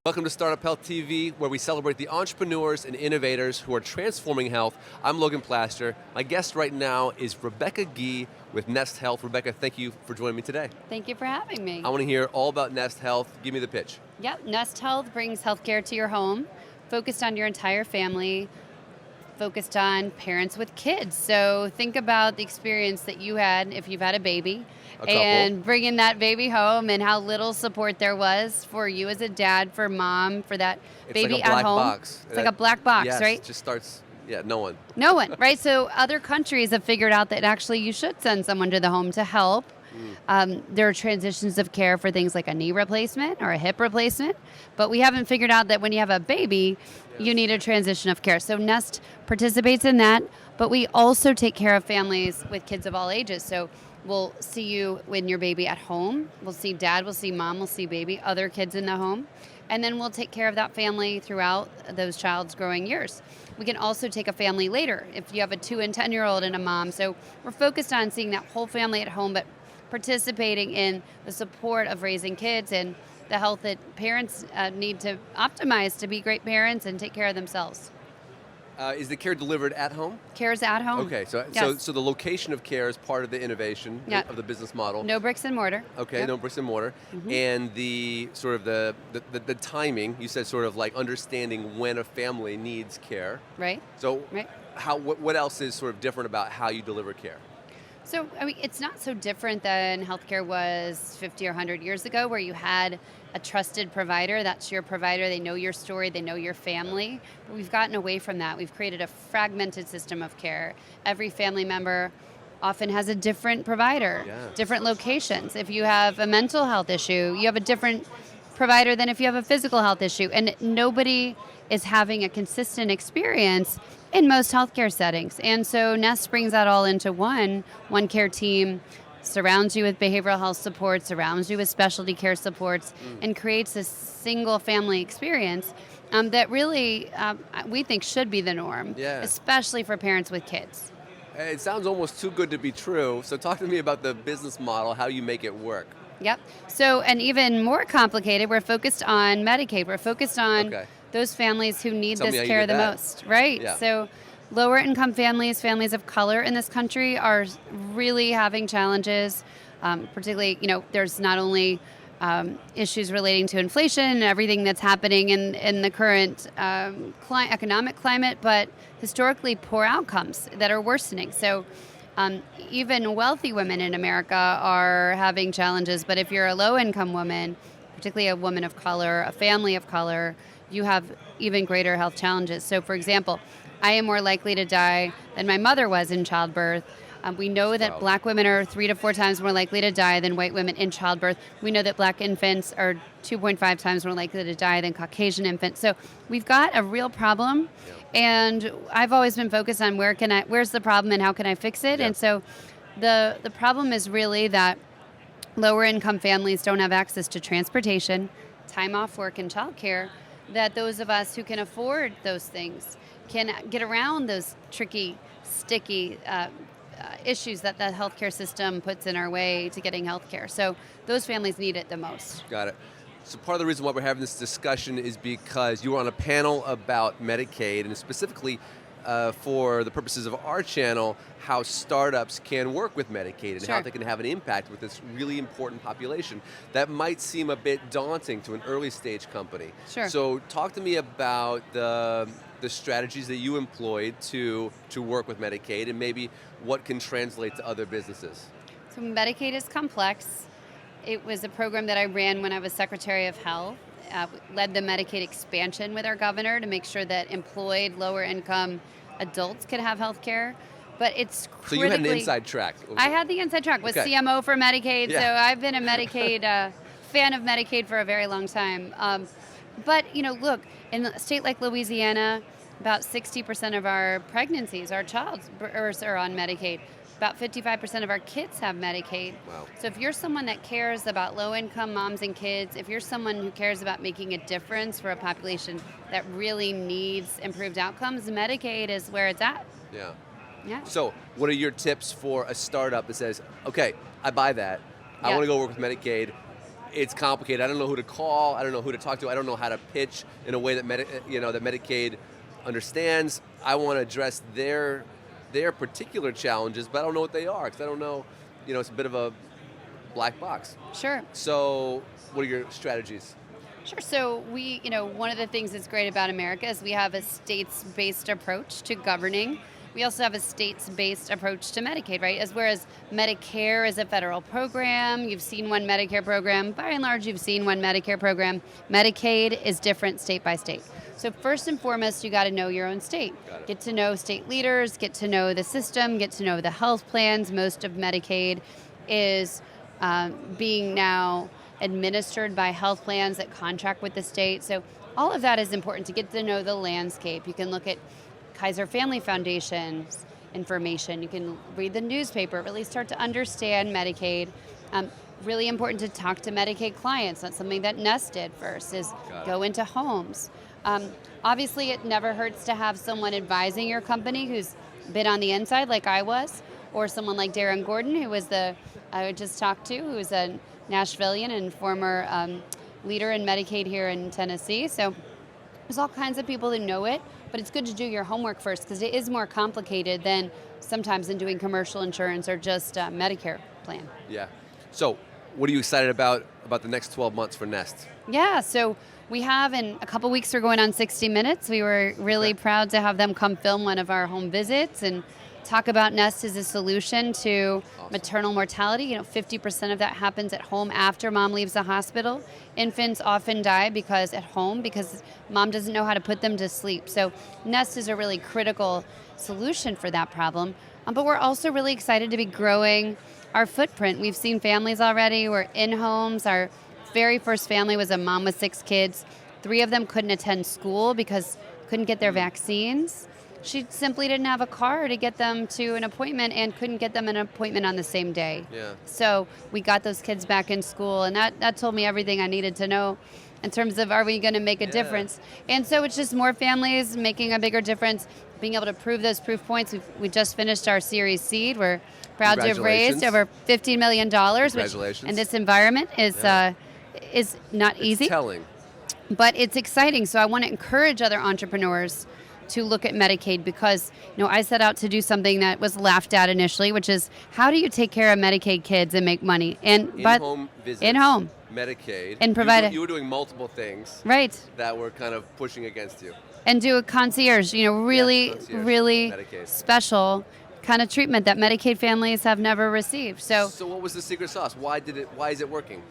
Welcome to Startup Health TV, where we celebrate the entrepreneurs and innovators who are transforming health. I'm Logan Plaster. My guest right now is Rebekah Gee with Nest Health. Rebekah, thank you for joining me today. Thank you for having me. I want to hear all about Nest Health. Give me the pitch. Yep, Nest Health brings healthcare to your home, focused on your entire family, focused on parents with kids. So think about the experience that you had if you've had a baby and bringing that baby home and how little support there was for you as a dad, for mom, for that baby like a black at home. box. It's like a black box, yes, right? It just starts, no one. No one, right? So other countries have figured out that actually you should send someone to the home to help. There are transitions of care for things like a knee replacement or a hip replacement, but we haven't figured out that when you have a baby, you need a transition of care. So Nest participates in that, but we also take care of families with kids of all ages. So we'll see you when your baby at home. We'll see dad, we'll see mom, we'll see baby, other kids in the home. And then we'll take care of that family throughout those child's growing years. We can also take a family later if you have a 2 and 10-year-old and a mom. So we're focused on seeing that whole family at home, but participating in the support of raising kids and the health that parents need to optimize to be great parents and take care of themselves. Is the care delivered at home? Care's at home. Okay, so the location of care is part of the innovation of the business model. No bricks and mortar. Okay, no bricks and mortar. Mm-hmm. And the sort of the timing, you said sort of like understanding when a family needs care. Right. So what else is sort of different about how you deliver care? So, it's not so different than healthcare was 50 or 100 years ago, where you had a trusted provider. That's your provider. They know your story. They know your family. But we've gotten away from that. We've created a fragmented system of care. Every family member often has a different provider, different locations. If you have a mental health issue, you have a different provider than if you have a physical health issue. And nobody is having a consistent experience in most healthcare settings. And so Nest brings that all into one care team, surrounds you with behavioral health support, surrounds you with specialty care supports, and creates a single family experience that really we think should be the norm, especially for parents with kids. It sounds almost too good to be true. So talk to me about the business model, how you make it work. Yep. So, and even more complicated, we're focused on Medicaid. We're focused on those families who need this care the most, right? Yeah. So lower income families, families of color in this country are really having challenges, particularly, there's not only issues relating to inflation and everything that's happening in the current economic climate, but historically poor outcomes that are worsening. So even wealthy women in America are having challenges, but if you're a low-income woman, particularly a woman of color, a family of color, you have even greater health challenges. So, for example, I am more likely to die than my mother was in childbirth. We know that black women are 3 to 4 times more likely to die than white women in childbirth. We know that black infants are 2.5 times more likely to die than Caucasian infants. So we've got a real problem, and I've always been focused on where's the problem and how can I fix it? And so the problem is really that lower income families don't have access to transportation, time off work, and childcare, that those of us who can afford those things can get around those tricky, sticky issues that the healthcare system puts in our way to getting healthcare. So those families need it the most. Got it. So part of the reason why we're having this discussion is because you were on a panel about Medicaid, and specifically for the purposes of our channel, how startups can work with Medicaid and how they can have an impact with this really important population that might seem a bit daunting to an early stage company. Sure. So talk to me about the strategies that you employed to work with Medicaid and maybe what can translate to other businesses. So Medicaid is complex. It was a program that I ran when I was Secretary of Health. Led the Medicaid expansion with our governor to make sure that employed lower income adults could have health care. But it's critically... So you had an inside track. I had the inside track. Was CMO for Medicaid, so I've been a Medicaid fan of Medicaid for a very long time. But, look, in a state like Louisiana, about 60% of our pregnancies, our childbirths are on Medicaid. About 55% of our kids have Medicaid. Wow. So if you're someone that cares about low-income moms and kids, if you're someone who cares about making a difference for a population that really needs improved outcomes, Medicaid is where it's at. Yeah. So what are your tips for a startup that says, okay, I buy that. I want to go work with Medicaid. it's complicated. I don't know who to call. I don't know who to talk to. I don't know how to pitch in a way that that Medicaid understands. I want to address their particular challenges, but I don't know what they are because I don't know. It's a bit of a black box. Sure. So, what are your strategies? Sure. So we, one of the things that's great about America is we have a states-based approach to governing. We also have a states-based approach to Medicaid, right? Whereas Medicare is a federal program, you've seen one Medicare program. By and large, you've seen one Medicare program. Medicaid is different state by state. So first and foremost, you got to know your own state. Get to know state leaders, get to know the system, get to know the health plans. Most of Medicaid is being now administered by health plans that contract with the state. So all of that is important to get to know the landscape. You can look at Kaiser Family Foundation's information. You can read the newspaper, really start to understand Medicaid. Really important to talk to Medicaid clients. That's something that Nest did first, is go into homes. Obviously, it never hurts to have someone advising your company who's been on the inside like I was, or someone like Darren Gordon, who was I just talked to, who is a Nashvilleian and former leader in Medicaid here in Tennessee. So there's all kinds of people that know it, but it's good to do your homework first because it is more complicated than sometimes in doing commercial insurance or just Medicare plan. Yeah. So what are you excited about the next 12 months for Nest? Yeah, so we have in a couple weeks we're going on 60 Minutes. We were really proud to have them come film one of our home visits and talk about Nest as a solution to maternal mortality. 50% of that happens at home after mom leaves the hospital. Infants often die because mom doesn't know how to put them to sleep. So Nest is a really critical solution for that problem. But we're also really excited to be growing our footprint. We've seen families already. We're in homes. Our very first family was a mom with 6 kids. 3 of them couldn't attend school because couldn't get their vaccines. She simply didn't have a car to get them to an appointment and couldn't get them an appointment on the same day. Yeah. So we got those kids back in school, and that told me everything I needed to know in terms of, are we going to make a difference? And so it's just more families making a bigger difference, being able to prove those proof points. We just finished our Series Seed. We're proud to have raised over $15 million, which in this environment is not easy. It's telling. But it's exciting. So I want to encourage other entrepreneurs to look at Medicaid because, I set out to do something that was laughed at initially, which is how do you take care of Medicaid kids and make money? And in-home visits, in-home Medicaid, and provide you were doing multiple things, right, that were kind of pushing against you, and do a concierge, really Medicaid. Special kind of treatment that Medicaid families have never received. So what was the secret sauce? Why is it working?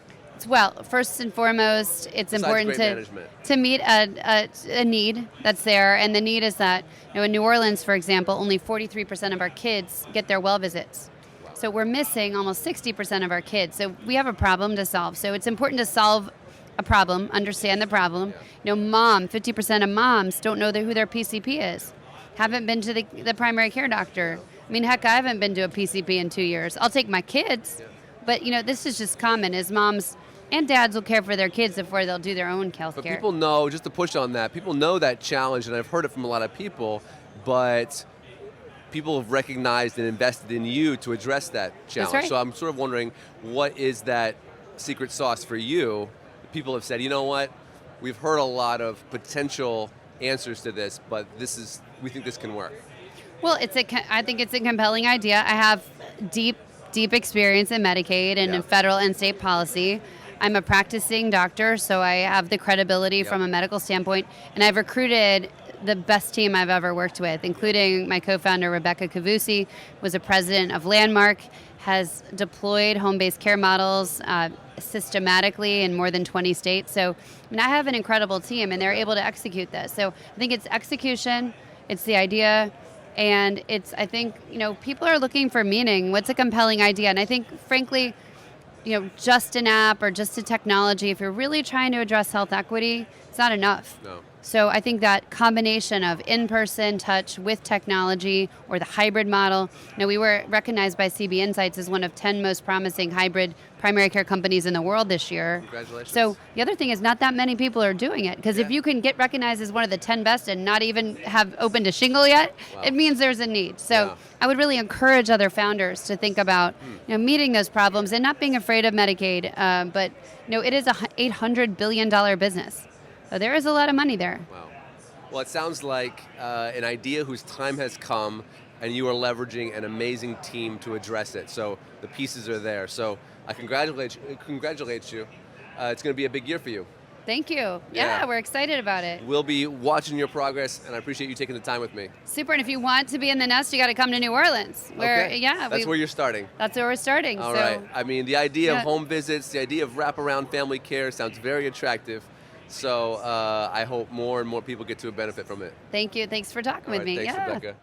Well, first and foremost, it's important to meet a need that's there, and the need is that in New Orleans, for example, only 43% of our kids get their well visits. Wow. So we're missing almost 60% of our kids. So we have a problem to solve. So it's important to solve a problem, understand the problem. 50% of moms don't know who their PCP is, haven't been to the primary care doctor. I mean, heck, I haven't been to a PCP in 2 years. I'll take my kids, but this is just common as moms and dads will care for their kids before they'll do their own health care. But people know, just to push on that, people know that challenge, and I've heard it from a lot of people, but people have recognized and invested in you to address that challenge. That's right. So I'm sort of wondering, what is that secret sauce for you? People have said, you know what, we've heard a lot of potential answers to this, but we think this can work. Well, I think it's a compelling idea. I have deep experience in Medicaid and in federal and state policy. I'm a practicing doctor, so I have the credibility from a medical standpoint, and I've recruited the best team I've ever worked with, including my co-founder, Rebekah Gee, was a president of Landmark, has deployed home-based care models systematically in more than 20 states. So I have an incredible team, and they're able to execute this. So I think it's execution, it's the idea, and I think, people are looking for meaning. What's a compelling idea? And I think, frankly, just an app or just a technology, if you're really trying to address health equity, it's not enough. No. So I think that combination of in-person touch with technology or the hybrid model. We were recognized by CB Insights as one of 10 most promising hybrid primary care companies in the world this year. Congratulations. So the other thing is not that many people are doing it, because if you can get recognized as one of the 10 best and not even have opened a shingle yet, it means there's a need. So I would really encourage other founders to think about meeting those problems and not being afraid of Medicaid. But it is a $800 billion business. So there is a lot of money there. Wow. Well, it sounds like an idea whose time has come, and you are leveraging an amazing team to address it. So the pieces are there. So I congratulate you. It's going to be a big year for you. Thank you. Yeah, we're excited about it. We'll be watching your progress, and I appreciate you taking the time with me. Super, and if you want to be in the nest, you got to come to New Orleans. That's where you're starting. That's where we're starting. All right. I mean, the idea of home visits, the idea of wraparound family care sounds very attractive. So I hope more and more people get to benefit from it. Thank you. Thanks for talking with me. Thanks, Rebekah.